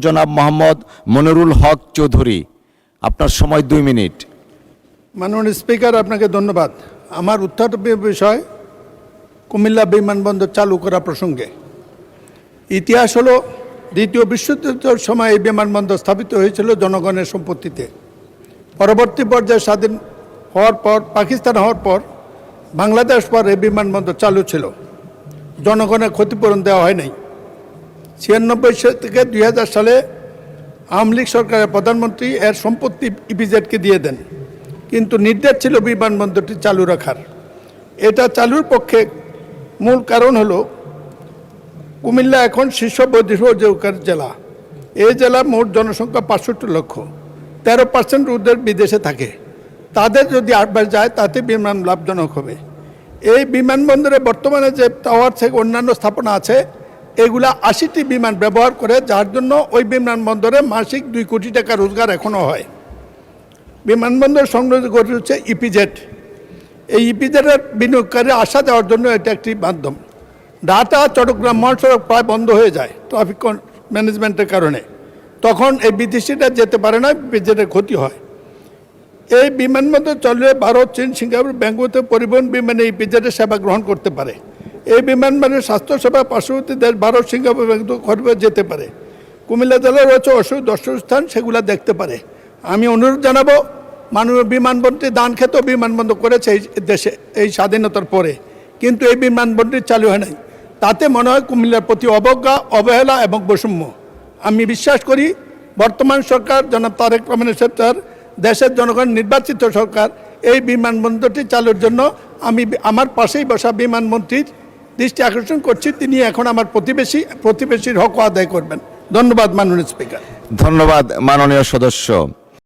জনাব মোহাম্মদ মনিরুল হক চৌধুরী, আপনার সময় 2 মিনিট। মাননীয় স্পিকার, আপনাকে ধন্যবাদ। আমার উত্থাপিত বিষয় কুমিল্লা বিমানবন্দর চালু করা প্রসঙ্গে। ইতিহাস হলো, দ্বিতীয় বিশ্বযুদ্ধের সময় এই বিমানবন্দর স্থাপিত হয়েছিল জনগণের সম্পত্তিতে। পরবর্তী পর্যায়ে স্বাধীন হওয়ার পর, পাকিস্তান হওয়ার পর, বাংলাদেশ পর এই বিমানবন্দর চালু ছিল। জনগণের ক্ষতিপূরণ দেওয়া হয় নাই। 96 থেকে 2000 সালে আওয়ামী লীগ সরকারের প্রধানমন্ত্রী এর সম্পত্তি ইপিজেডকে দিয়ে দেন, কিন্তু নির্দেশ ছিল বিমানবন্দরটি চালু রাখার। এটা চালুর পক্ষে মূল কারণ হলো কুমিল্লা এখন শীর্ষ বহির্ভূত জেলা। এই জেলার মোট জনসংখ্যা 65 লক্ষ, 13% ওদের বিদেশে থাকে। তাদের যদি আটবার যায় তাতে বিমান লাভজনক হবে। এই বিমানবন্দরে বর্তমানে যে টাওয়ার থেকে অন্যান্য স্থাপনা আছে, এগুলা 80টি বিমান ব্যবহার করে, যার জন্য ওই বিমানবন্দরে মাসিক 2 কোটি টাকা রোজগার এখনও হয়। বিমানবন্দর সংলগ্ন গড়ে হচ্ছে ইপিজেড। এই ইপিজেডের বিনিয়োগকারী আশা দেওয়ার জন্য এটা একটি মাধ্যম। ঢাকা চট্টগ্রাম মহাসড়ক প্রায় বন্ধ হয়ে যায় ট্রাফিক ম্যানেজমেন্টের কারণে। তখন এই বিদেশিরা যেতে পারে না, ইপিজেডের ক্ষতি হয়। এই বিমানবন্দর চললে ভারত, চীন, সিঙ্গাপুর, ব্যাঙ্গকোক পরিবহন বিমানে ইপিজেডের সেবা গ্রহণ করতে পারে। এই বিমানবন্দরের স্বাস্থ্যসেবা পার্শ্ববর্তী দেশ ভারত, সিঙ্গাপুর, ব্যাঙ্গকোক যেতে পারে। কুমিল্লা জেলার রয়েছে অসংখ্য দর্শনীয় স্থান, সেগুলো দেখতে পারে। আমি অনুরোধ জানাবো, মাননীয় বিমানবন্দরটি দান খেত বিমানবন্দর করেছে এই দেশে এই স্বাধীনতার পরে, কিন্তু এই বিমানবন্দরটি চালু হয় নাই। তাতে মনে হয় কুমিল্লার প্রতি অবজ্ঞা, অবহেলা এবং বৈষম্য। আমি বিশ্বাস করি বর্তমান সরকার, জনাব তারেক রহমানের সরকার, দেশের জনগণ নির্বাচিত সরকার, এই বিমানবন্দরটি চালুর জন্য আমি আমার পাশেই বসা বিমানমন্ত্রীর দৃষ্টি আকর্ষণ করছি। তিনি এখন আমার প্রতিবেশীর হক আদায় করবেন। ধন্যবাদ মাননীয় স্পিকার। ধন্যবাদ মাননীয় সদস্য।